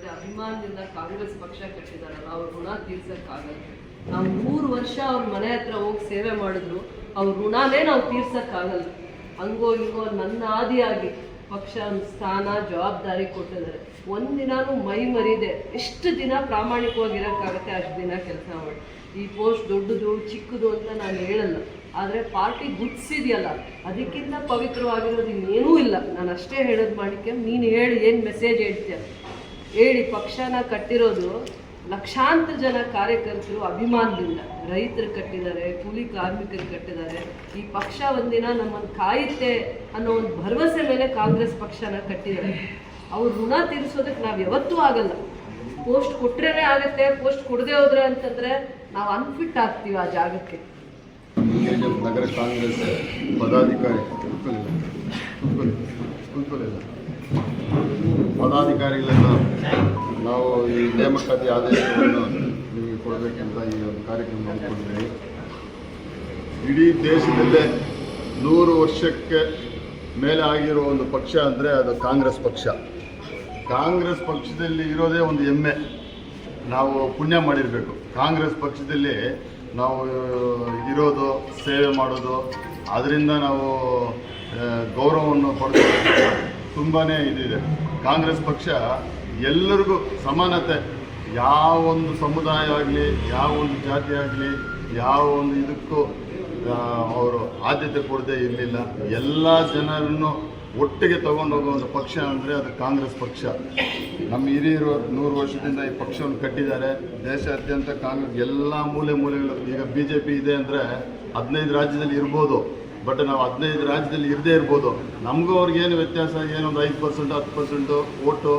ಮತ್ತೆ ಅಭಿಮಾನದಿಂದ ಕಾಂಗ್ರೆಸ್ ಪಕ್ಷ ಕಟ್ಟಿದಾರಲ್ಲ ಅವ್ರ ಋಣ ತೀರ್ಸಕ್ಕಾಗಲ್ಲ. ನಾವು 3 ವರ್ಷ ಅವ್ರ ಮನೆ ಹತ್ರ ಹೋಗಿ ಸೇವೆ ಮಾಡಿದ್ರು ಅವ್ರ ಋಣನೇ ನಾವು ತೀರ್ಸಕ್ಕಾಗಲ್ಲ. ಹಂಗೋ ಹಿಂಗೋ ನನ್ನ ಆದಿಯಾಗಿ ಪಕ್ಷ ಸ್ಥಾನ ಜವಾಬ್ದಾರಿ ಕೊಟ್ಟಿದ್ದಾರೆ. ಒಂದಿನಾನು ಮೈ ಮರಿದೆ ಎಷ್ಟು ದಿನ ಪ್ರಾಮಾಣಿಕವಾಗಿರೋಕ್ಕಾಗತ್ತೆ ಅಷ್ಟು ದಿನ ಕೆಲಸ ಮಾಡಿ. ಈ ಪೋಸ್ಟ್ ದೊಡ್ಡದು ಚಿಕ್ಕದು ಅಂತ ನಾನು ಹೇಳಲ್ಲ, ಆದರೆ ಪಾರ್ಟಿ ಗುರ್ತಿಸಿದೆಯಲ್ಲ ಅದಕ್ಕಿಂತ ಪವಿತ್ರವಾಗಿರೋದು ಇನ್ನೇನೂ ಇಲ್ಲ. ನಾನು ಅಷ್ಟೇ ಹೇಳೋದು ಮಾಡಿಕೆ. ನೀನು ಹೇಳಿ ಏನು ಮೆಸೇಜ್ ಹೇಳ್ತೀಯ ಹೇಳಿ. ಪಕ್ಷನ ಕಟ್ಟಿರೋದು ಲಕ್ಷಾಂತರ ಜನ ಕಾರ್ಯಕರ್ತರು ಅಭಿಮಾನದಿಂದ, ರೈತರು ಕಟ್ಟಿದ್ದಾರೆ, ಕೂಲಿ ಕಾರ್ಮಿಕರು ಕಟ್ಟಿದ್ದಾರೆ. ಈ ಪಕ್ಷ ಒಂದಿನ ನಮ್ಮನ್ನು ಕಾಯುತ್ತೆ ಅನ್ನೋ ಒಂದು ಭರವಸೆ ಮೇಲೆ ಕಾಂಗ್ರೆಸ್ ಪಕ್ಷನ ಕಟ್ಟಿದ್ದಾರೆ. ಅವ್ರ ಋಣ ತೀರಿಸೋದಕ್ಕೆ ನಾವು ಯಾವತ್ತೂ ಆಗಲ್ಲ. ಪೋಸ್ಟ್ ಕೊಟ್ರೇ ಆಗುತ್ತೆ, ಪೋಸ್ಟ್ ಕೊಡದೆ ಹೋದ್ರೆ ಅಂತಂದರೆ ನಾವು ಅನ್ಫಿಟ್ ಆಗ್ತೀವಿ ಆ ಜಾಗಕ್ಕೆ. ನಗರ ಕಾಂಗ್ರೆಸ್ ಪದಾಧಿಕಾರಿಗಳನ್ನು ನಾವು ಈ ನೇಮಕಾತಿ ಆದೇಶವನ್ನು ನಿಮಗೆ ಕೊಡಬೇಕಂತ ಈ ಒಂದು ಕಾರ್ಯಕ್ರಮ ಮಾಡಿಕೊಂಡಿದ್ದೀವಿ. ಇಡೀ ದೇಶದಲ್ಲೇ 100 ವರ್ಷಕ್ಕೆ ಮೇಲೆ ಆಗಿರೋ ಒಂದು ಪಕ್ಷ ಅಂದರೆ ಅದು ಕಾಂಗ್ರೆಸ್ ಪಕ್ಷ. ಕಾಂಗ್ರೆಸ್ ಪಕ್ಷದಲ್ಲಿ ಇರೋದೇ ಒಂದು ಹೆಮ್ಮೆ. ನಾವು ಪುಣ್ಯ ಮಾಡಿರಬೇಕು. ಕಾಂಗ್ರೆಸ್ ಪಕ್ಷದಲ್ಲಿ ನಾವು ಇರೋದು, ಸೇವೆ ಮಾಡೋದು, ಅದರಿಂದ ನಾವು ಗೌರವವನ್ನು ಪಡೆದು ತುಂಬಾ ಇದಿದೆ. ಕಾಂಗ್ರೆಸ್ ಪಕ್ಷ ಎಲ್ಲರಿಗೂ ಸಮಾನತೆ, ಯಾವೊಂದು ಸಮುದಾಯ ಆಗಲಿ, ಯಾವೊಂದು ಜಾತಿ ಆಗಲಿ, ಯಾವ ಒಂದು ಇದಕ್ಕೂ ಅವರು ಆದ್ಯತೆ ಕೊಡದೇ ಇರಲಿಲ್ಲ. ಎಲ್ಲ ಜನರನ್ನು ಒಟ್ಟಿಗೆ ತಗೊಂಡು ಹೋಗುವಂಥ ಪಕ್ಷ ಅಂದರೆ ಅದು ಕಾಂಗ್ರೆಸ್ ಪಕ್ಷ. ನಮ್ಮ ಹಿರಿಯರು 100 ವರ್ಷದಿಂದ ಈ ಪಕ್ಷವನ್ನು ಕಟ್ಟಿದ್ದಾರೆ. ದೇಶಾದ್ಯಂತ ಕಾಂಗ್ರೆಸ್ ಎಲ್ಲ ಮೂಲೆಗಳು, ಈಗ BJP ಇದೆ ಅಂದರೆ 15 ರಾಜ್ಯದಲ್ಲಿ ಇರ್ಬೋದು, ಬಟ್ ನಾವು 15 ರಾಜ್ಯದಲ್ಲಿ ಇರದೇ ಇರ್ಬೋದು. ನಮಗೂ ಅವ್ರಿಗೇನು ವ್ಯತ್ಯಾಸ, ಏನೊಂದು 5% 10% ಓಟು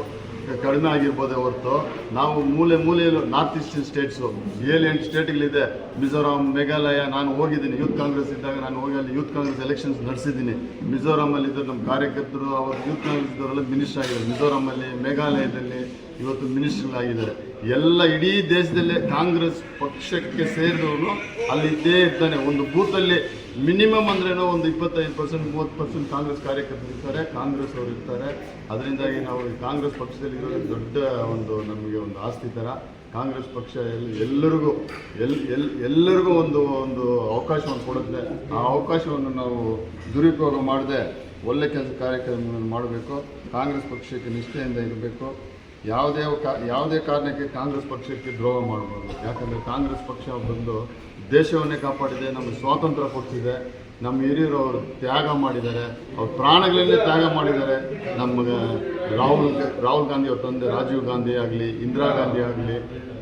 ಕಡಿಮೆ ಆಗಿರ್ಬೋದೇ ಹೊರತು ನಾವು ಮೂಲೆಯಲ್ಲಿ ನಾರ್ತ್ ಈಸ್ಟರ್ನ್ ಸ್ಟೇಟ್ಸು 7-8 ಸ್ಟೇಟ್ಗಳಿದೆ. ಮಿಜೋರಾಂ, ಮೇಘಾಲಯ. ನಾನು ಹೋಗಿದ್ದೀನಿ, ಯೂತ್ ಕಾಂಗ್ರೆಸ್ ಇದ್ದಾಗ ನಾನು ಹೋಗಿ ಅಲ್ಲಿ ಯೂತ್ ಕಾಂಗ್ರೆಸ್ ಎಲೆಕ್ಷನ್ಸ್ ನಡೆಸಿದ್ದೀನಿ. ಮಿಜೋರಾಮಲ್ಲಿ ಇದ್ದರು ನಮ್ಮ ಕಾರ್ಯಕರ್ತರು, ಅವರು ಯೂತ್ ಕಾಂಗ್ರೆಸ್ ಇದ್ದವರೆಲ್ಲ ಮಿನಿಸ್ಟರ್ ಆಗಿದ್ದಾರೆ. ಮಿಜೋರಾಮಲ್ಲಿ, ಮೇಘಾಲಯದಲ್ಲಿ ಇವತ್ತು ಮಿನಿಸ್ಟರ್ಗಳಾಗಿದ್ದಾರೆ. ಎಲ್ಲ ಇಡೀ ದೇಶದಲ್ಲೇ ಕಾಂಗ್ರೆಸ್ ಪಕ್ಷಕ್ಕೆ ಸೇರಿದವನು ಅಲ್ಲಿ ಇದ್ದೇ ಇರ್ತಾನೆ. ಒಂದು ಬೂತಲ್ಲಿ ಮಿನಿಮಮ್ ಅಂದ್ರೇನೋ ಒಂದು 25% 30% ಕಾಂಗ್ರೆಸ್ ಕಾರ್ಯಕರ್ತರು ಇರ್ತಾರೆ, ಕಾಂಗ್ರೆಸ್ ಅವರು ಇರ್ತಾರೆ. ಅದರಿಂದಾಗಿ ನಾವು ಕಾಂಗ್ರೆಸ್ ಪಕ್ಷದಲ್ಲಿ ಇರೋದು ದೊಡ್ಡ ಒಂದು ನಮಗೆ ಒಂದು ಆಸ್ತಿ ಥರ. ಕಾಂಗ್ರೆಸ್ ಪಕ್ಷ ಎಲ್ಲರಿಗೂ ಒಂದು ಅವಕಾಶವನ್ನು ಕೊಡುತ್ತೆ. ಆ ಅವಕಾಶವನ್ನು ನಾವು ದುರುಪಯೋಗ ಮಾಡದೆ ಒಳ್ಳೆ ಕಾರ್ಯಕ್ರಮವನ್ನು ಮಾಡಬೇಕು. ಕಾಂಗ್ರೆಸ್ ಪಕ್ಷಕ್ಕೆ ನಿಷ್ಠೆಯಿಂದ ಇರಬೇಕು. ಯಾವುದೇ ಕಾರಣಕ್ಕೆ ಕಾಂಗ್ರೆಸ್ ಪಕ್ಷಕ್ಕೆ ದ್ರೋಹ ಮಾಡಬಾರ್ದು. ಯಾಕಂದರೆ ಕಾಂಗ್ರೆಸ್ ಪಕ್ಷ ಬಂದು ದೇಶವನ್ನೇ ಕಾಪಾಡಿದೆ, ನಮಗೆ ಸ್ವಾತಂತ್ರ್ಯ ಕೊಡ್ತಿದೆ. ನಮ್ಮ ಹಿರಿಯರು ಅವರು ತ್ಯಾಗ ಮಾಡಿದ್ದಾರೆ, ಅವ್ರ ಪ್ರಾಣಗಳನ್ನೇ ತ್ಯಾಗ ಮಾಡಿದ್ದಾರೆ. ನಮ್ಮ ರಾಹುಲ್ ಗಾಂಧಿ ಅವ್ರ ತಂದೆ ರಾಜೀವ್ ಗಾಂಧಿ ಆಗಲಿ, ಇಂದಿರಾ ಗಾಂಧಿ ಆಗಲಿ,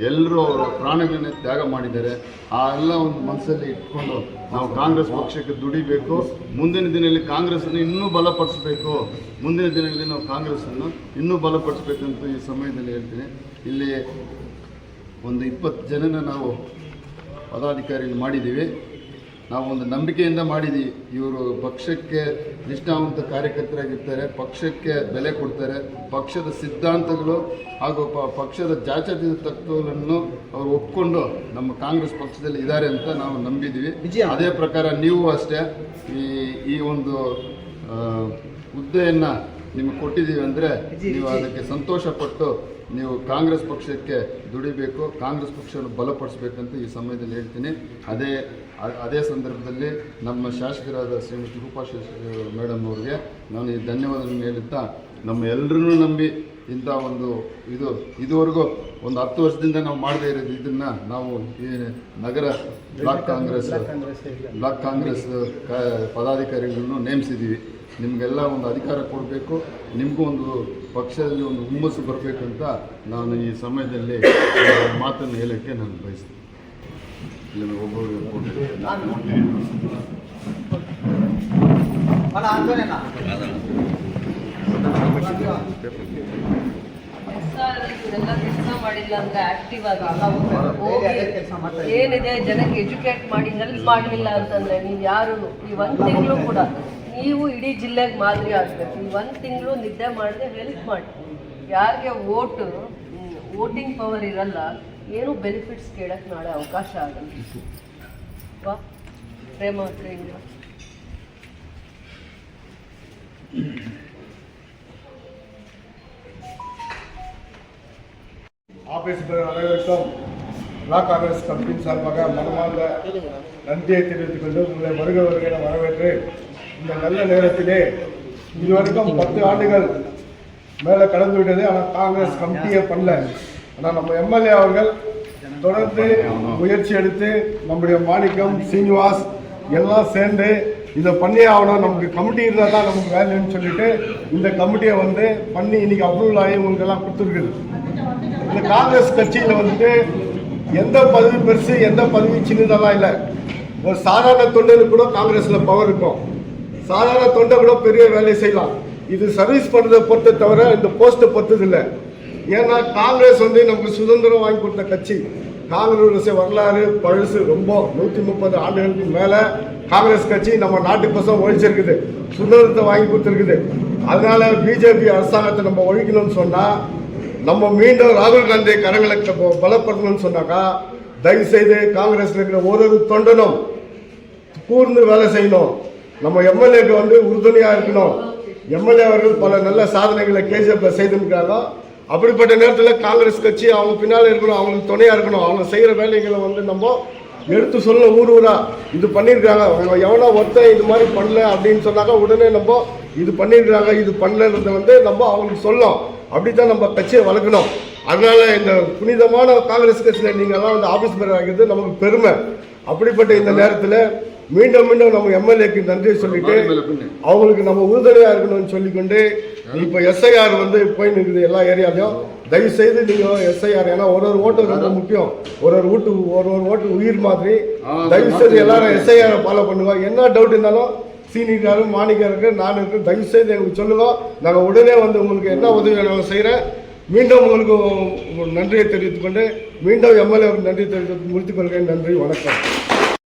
ಎಲ್ಲರೂ ಅವರ ಪ್ರಾಣಗಳನ್ನೇ ತ್ಯಾಗ ಮಾಡಿದ್ದಾರೆ. ಆ ಎಲ್ಲ ಒಂದು ಮನಸ್ಸಲ್ಲಿ ಇಟ್ಕೊಂಡು ನಾವು ಕಾಂಗ್ರೆಸ್ ಪಕ್ಷಕ್ಕೆ ದುಡಿಬೇಕು. ಮುಂದಿನ ದಿನದಲ್ಲಿ ಕಾಂಗ್ರೆಸ್ಸನ್ನು ಇನ್ನೂ ಬಲಪಡಿಸಬೇಕು. ಮುಂದಿನ ದಿನಗಳಲ್ಲಿ ನಾವು ಕಾಂಗ್ರೆಸ್ಸನ್ನು ಇನ್ನೂ ಬಲಪಡಿಸಬೇಕಂತ ಈ ಸಮಯದಲ್ಲಿ ಹೇಳ್ತೀನಿ. ಇಲ್ಲಿ ಒಂದು 20 ಜನನ ನಾವು ಪದಾಧಿಕಾರಿಗಳು ಮಾಡಿದ್ದೀವಿ. ನಾವು ಒಂದು ನಂಬಿಕೆಯಿಂದ ಮಾಡಿದ್ದೀವಿ. ಇವರು ಪಕ್ಷಕ್ಕೆ ನಿಷ್ಠಾವಂತ ಕಾರ್ಯಕರ್ತರಾಗಿರ್ತಾರೆ, ಪಕ್ಷಕ್ಕೆ ಬೆಲೆ ಕೊಡ್ತಾರೆ, ಪಕ್ಷದ ಸಿದ್ಧಾಂತಗಳು ಹಾಗೂ ಪಕ್ಷದ ಜಾತ್ಯತೀತ ತತ್ವಗಳನ್ನು ಅವರು ಒಪ್ಕೊಂಡು ನಮ್ಮ ಕಾಂಗ್ರೆಸ್ ಪಕ್ಷದಲ್ಲಿ ಇದ್ದಾರೆ ಅಂತ ನಾವು ನಂಬಿದ್ದೀವಿ. ಅದೇ ಪ್ರಕಾರ ನೀವು ಅಷ್ಟೇ ಈ ಒಂದು ಹುದ್ದೆಯನ್ನು ನಿಮಗೆ ಕೊಟ್ಟಿದ್ದೀವಿ ಅಂದರೆ ನೀವು ಅದಕ್ಕೆ ಸಂತೋಷಪಟ್ಟು ನೀವು ಕಾಂಗ್ರೆಸ್ ಪಕ್ಷಕ್ಕೆ ದುಡಿಬೇಕು, ಕಾಂಗ್ರೆಸ್ ಪಕ್ಷವನ್ನು ಬಲಪಡಿಸಬೇಕಂತ ಈ ಸಮಯದಲ್ಲಿ ಹೇಳ್ತೀನಿ. ಅದೇ ಸಂದರ್ಭದಲ್ಲಿ ನಮ್ಮ ಶಾಸಕರಾದ ಶ್ರೀಮತಿ ರೂಪಾ ಮೇಡಮ್ ಅವರಿಗೆ ನಾನು ಈ ಧನ್ಯವಾದವನ್ನು ಹೇಳುತ್ತಾ, ನಮ್ಮ ಎಲ್ಲರನ್ನೂ ನಂಬಿ ಇಂಥ ಒಂದು ಇದುವರೆಗೂ ಒಂದು 10 ವರ್ಷದಿಂದ ನಾವು ಮಾಡದೇ ಇರೋದು ಇದನ್ನು ನಾವು ಈ ನಗರ ಬ್ಲಾಕ್ ಕಾಂಗ್ರೆಸ್ ಪದಾಧಿಕಾರಿಗಳನ್ನು ನೇಮಿಸಿದ್ದೀವಿ. ನಿಮಗೆಲ್ಲ ಒಂದು ಅಧಿಕಾರ ಕೊಡಬೇಕು, ನಿಮಗೂ ಒಂದು ಪಕ್ಷದಲ್ಲಿ ಒಂದು ಹುಮ್ಮಸ್ಸು ಬರಬೇಕಂತ ನಾನು ಈ ಸಮಯದಲ್ಲಿ ಮಾತನ್ನು ಹೇಳೋಕ್ಕೆ ನಾನು ಬಯಸ್ತೀನಿ. ಕೆಲಸ ಮಾಡಿಲ್ಲ ಅಂದ್ರೆ ಆಕ್ಟಿವ್ ಆಗಿ ಏನಿದೆ ಜನಕ್ಕೆ ಎಜುಕೇಟ್ ಮಾಡಿ ಹೆಲ್ಪ್ ಮಾಡಲಿಲ್ಲ ಅಂತಂದ್ರೆ ನೀವು ಯಾರು ಈ 1 ತಿಂಗಳು ಕೂಡ ನೀವು ಇಡೀ ಜಿಲ್ಲೆಗೆ ಮಾದರಿ ಆಗಬೇಕು. ಈ 1 ತಿಂಗಳು ನಿದ್ದೆ ಮಾಡದೆ ಹೆಲ್ಪ್ ಮಾಡಿ. ಯಾರಿಗೆ ವೋಟಿಂಗ್ ಪವರ್ ಇರಲ್ಲ, ಏನು ಬೆನಿಫಿಟ್ಸ್ ಕೇಳಕ್ಕೆ ನಾಳೆ ಅವಕಾಶ ಆಗಲ್ಲ. ವಾ ಪ್ರೇಮ ಹತ್ರ ಇಲ್ಲ. ஆபீஸ் அனைவருக்கும் பிளாக் காங்கிரஸ் கமிட்டியின் சார்பாக மனமார்ந்த நன்றியை தெரிவித்துக் கொண்டு உங்களை வருக என வரவேற்று இந்த நல்ல நேரத்திலே இதுவரைக்கும் 10 ஆண்டுகள் மேலே கடந்து விட்டது. ஆனால் காங்கிரஸ் கமிட்டியே பண்ணல. ஆனால் நம்ம எம்எல்ஏ அவர்கள் தொடர்ந்து முயற்சி எடுத்து நம்முடைய மாணிக்கம் சீனிவாஸ் எல்லாம் சேர்ந்து இதை பண்ணி ஆகணும், நமக்கு கமிட்டி இருந்தால் தான் நமக்கு வேலைன்னு சொல்லிட்டு இந்த கமிட்டியை பண்ணி இன்னைக்கு அப்ரூவல் ஆகி உங்களுக்கு எல்லாம் கொடுத்துருக்குது. இந்த காங்கிரஸ் கட்சியில் எந்த பதவி பெருசு எந்த பதவி சின்னதெல்லாம் இல்லை. ஒரு சாதாரண தொண்டனுக்கு கூட காங்கிரஸில் பவர் இருக்கும். சாதாரண தொண்டை கூட பெரிய வேலையை செய்யலாம். இது சர்வீஸ் பண்ணுறதை பொறுத்த தவிர இந்த போஸ்ட்டை பொறுத்தது இல்லை. ஏன்னா காங்கிரஸ் நமக்கு சுதந்திரம் வாங்கி கொடுத்த கட்சி. காங்கிரஸ் வரலாறு பழசு, ரொம்ப 130 ஆண்டுகளுக்கு மேலே காங்கிரஸ் கட்சி நம்ம நாட்டுக்கோசம் ஒழிச்சிருக்குது, சுதந்திரத்தை வாங்கி கொடுத்துருக்குது. அதனால பிஜேபி அரசாங்கத்தை நம்ம ஒழிக்கணும்னு சொன்னால், நம்ம மீண்டும் ராகுல் காந்தி கரங்களை பலப்படுத்தணும்னு சொன்னாக்கா தயவு செய்து காங்கிரஸில் இருக்கிற ஒரு தொண்டனும் கூர்ந்து வேலை செய்யணும். நம்ம எம்எல்ஏக்கு உறுதுணையாக இருக்கணும். எம்எல்ஏ அவர்கள் பல நல்ல சாதனைகளை கேஜிஎஃப்ல செய்திருக்கிறாங்க. அப்படிப்பட்ட நேரத்தில் காங்கிரஸ் கட்சி அவங்க பின்னால் இருக்கணும், அவங்களுக்கு துணையாக இருக்கணும். அவங்க செய்கிற வேலைகளை நம்ம எடுத்து சொல்ல ஊரா இது பண்ணியிருக்காங்க. அவங்க எவனோ ஒருத்தன் இது மாதிரி பண்ணல அப்படின்னு சொன்னாக்கா உடனே நம்ம இது பண்ணியிருக்காங்க இது பண்ணலன்றதை நம்ம அவங்களுக்கு சொல்லலாம். அப்படித்தான் நம்ம கட்சியை வளர்க்கணும். அதனால இந்த புனிதமான காங்கிரஸ் கட்சியில் நீங்கள்லாம் ஆஃபீஸ் பேர் ஆகிறது நமக்கு பெருமை. அப்படிப்பட்ட இந்த நேரத்தில் மீண்டும் மீண்டும் நம்ம எம்எல்ஏக்கு நன்றியை சொல்லிட்டு அவங்களுக்கு நம்ம உறுதுணையாக இருக்கணும்னு சொல்லிக்கொண்டு இப்போ எஸ்ஐஆர் போய் நிற்குது எல்லா ஏரியாலையும். தயவு செய்து நீங்கள் எஸ்ஐஆர், ஏன்னா ஒரு ஓட்டு ரொம்ப முக்கியம். ஒரு ஓட்டு உயிர் மாதிரி. தயவு செய்து எல்லாரும் எஸ்ஐஆரை ஃபாலோ பண்ணுங்க. என்ன டவுட் இருந்தாலும் சீனியர் மாணிக்கம் இருக்கு, நான் இருக்கு, தயவு செய்து எங்களுக்கு சொல்லுங்க. நாங்கள் உடனே உங்களுக்கு என்ன உதவி நாங்கள் செய்கிறேன். மீண்டும் உங்களுக்கு நன்றியை தெரிவித்துக்கொண்டு மீண்டும் எம்எல்ஏ நன்றி தெரிவித்து முடித்துக் கொள்கிறேன். நன்றி, வணக்கம்.